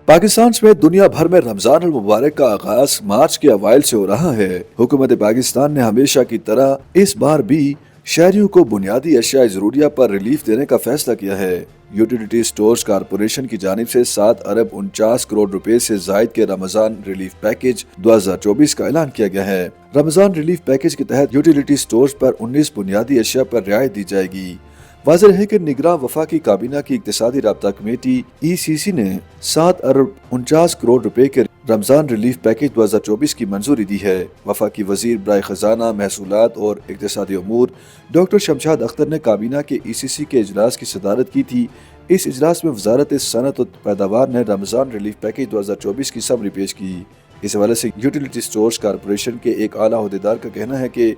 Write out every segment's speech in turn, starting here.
पाकिस्तान समेत दुनिया भर में रमजान अल मुबारक का आगाज मार्च के अवाइल से हो रहा है। हुकूमत पाकिस्तान ने हमेशा की तरह इस बार भी शहरियों को बुनियादी अशिया जरूरिया पर रिलीफ देने का फैसला किया है। यूटिलिटी स्टोर्स कारपोरेशन की जानिब से 7 अरब 49 करोड़ रुपए से जायद के रमजान रिलीफ पैकेज 2024 का ऐलान किया गया है। रमजान रिलीफ पैकेज के तहत यूटिलिटी स्टोर्स पर 19 बुनियादी अशिया पर रियायत दी जाएगी। वाज़ेह है कि निगरान वफाकी काबीना की इक्तिसादी राब्ता कमेटी ECC ने 7 अरब 49 करोड़ रुपए के रमजान रिलीफ पैकेज 2024 की मंजूरी दी है। वफाकी वजीर बराए खजाना, महसूलात और इक्तिसादी अमूर डॉक्टर शमशाद अख्तर ने काबीना के ECC के इजलास की सदारत की थी। इस इजलास में वजारत सनत और पैदावार ने रमजान रिलीफ पैकेज 2024 की समरी पेश की। इस हवाले से यूटिलिटी स्टोर्स कारपोरेशन के एक आला अहदेदार का कहना है कि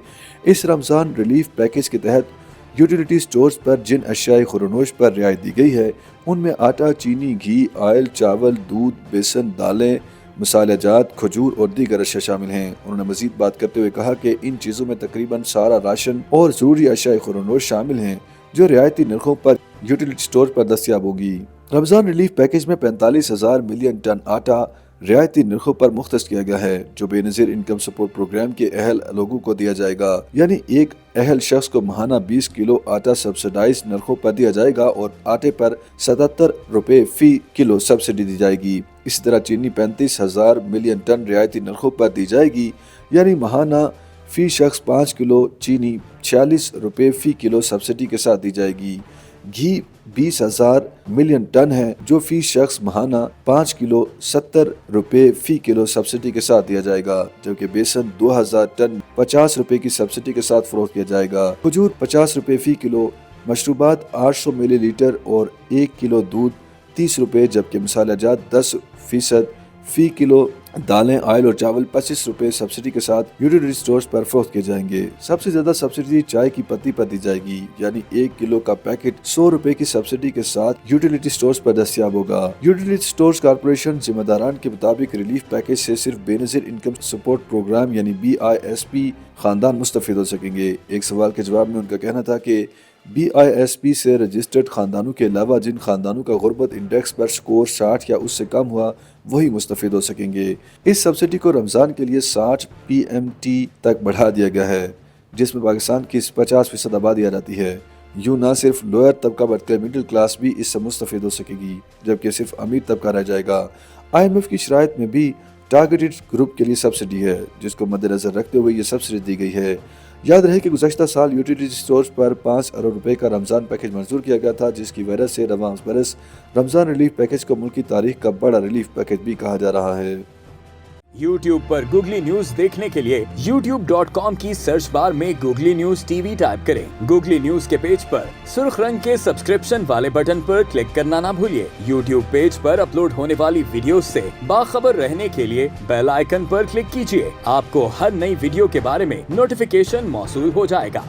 इस रमजान रिलीफ पैकेज के तहत यूटिलिटी स्टोर्स पर जिन अशियाई खुरनोश पर रियायत दी गई है उनमें आटा, चीनी, घी, ऑयल, चावल, दूध, बेसन, दालें, मसालेजात, खजूर और दीगर अशिया शामिल हैं। उन्होंने मजीद बात करते हुए कहा कि इन चीज़ों में तकरीबन सारा राशन और ज़रूरी अशियाई खुरनोश शामिल हैं जो रियायती नरखों पर यूटिलिटी स्टोर पर दस्तियाब होगी। रमजान रिलीफ पैकेज में 45,000 मिलियन टन आटा रियायती नरखों पर मुख्तस किया गया है जो बेनज़ीर इनकम सपोर्ट प्रोग्राम के अहल लोगों को दिया जाएगा। यानी एक अहल शख्स को माहाना 20 किलो आटा सब्सिडाइज नरखों पर दिया जाएगा और आटे पर 77 रुपए फी किलो सब्सिडी दी जाएगी। इसी तरह चीनी 35,000 मिलियन टन रियायती नरखों पर दी जाएगी, यानी माहाना फी शख्स 5 किलो चीनी 46 रुपए फी किलो सब्सिडी के साथ दी जाएगी। घी 20,000 मिलियन टन है जो फी शख्स माहाना 5 किलो 70 रुपए फी किलो सब्सिडी के साथ दिया जाएगा, जबकि बेसन 2,000 टन 50 रुपए की सब्सिडी के साथ फरोख्त किया जाएगा। खजूर 50 रुपए फी किलो, मशरूबात 800 मिलीलीटर और 1 किलो दूध 30 रुपए, जबकि मसालेजात 10% फी किलो, दालें, ऑयल और चावल 25 रुपए सब्सिडी के साथ यूटिलिटी स्टोर्स पर फरोख्त किए जाएंगे। सबसे ज्यादा सब्सिडी चाय की पत्ती पर दी जाएगी, यानी 1 किलो का पैकेट 100 रुपए की सब्सिडी के साथ यूटिलिटी स्टोर्स पर दस्तियाब होगा। यूटिलिटी स्टोर्स कारपोरेशन जिम्मेदारान के मुताबिक रिलीफ पैकेज से सिर्फ बेनज़ीर इनकम सपोर्ट प्रोग्राम यानी BISP खानदान मुस्तफिद हो सकेंगे। एक सवाल के जवाब में उनका कहना था कि BISP से रजिस्टर्ड खानदानों के अलावा जिन खानदानों का गुर्बत इंडेक्स पर स्कोर 60 या उससे कम हुआ वही मुस्तफिद हो सकेंगे। इस सब्सिडी को रमज़ान के लिए 60 PMT तक बढ़ा दिया गया है, जिसमें पाकिस्तान की 50% आबादी आ जाती है। यूँ न सिर्फ लोअर तबका बल्कि मिडिल क्लास भी इससे मुस्तफिद हो सकेगी, जबकि सिर्फ अमीर तबका रह जाएगा। IMF की शराइत में भी टारगेटेड ग्रुप के लिए सब्सिडी है, जिसको मद्देनजर रखते हुए ये सब्सिडी दी गई है। याद रहे कि गुज़श्ता साल यूटिलिटी स्टोर्स पर 5 अरब रुपए का रमज़ान पैकेज मंजूर किया गया था, जिसकी वजह से रवां बरस रमज़ान रिलीफ पैकेज को मुल्क की तारीख का बड़ा रिलीफ पैकेज भी कहा जा रहा है। YouTube पर गूगली न्यूज देखने के लिए youtube.com की सर्च बार में गूगली न्यूज TV टाइप करें। गूगली न्यूज के पेज पर सुर्ख रंग के सब्सक्रिप्शन वाले बटन पर क्लिक करना ना भूलिए। YouTube पेज पर अपलोड होने वाली वीडियो से बाखबर रहने के लिए बेल आइकन पर क्लिक कीजिए। आपको हर नई वीडियो के बारे में नोटिफिकेशन मौसूल हो जाएगा।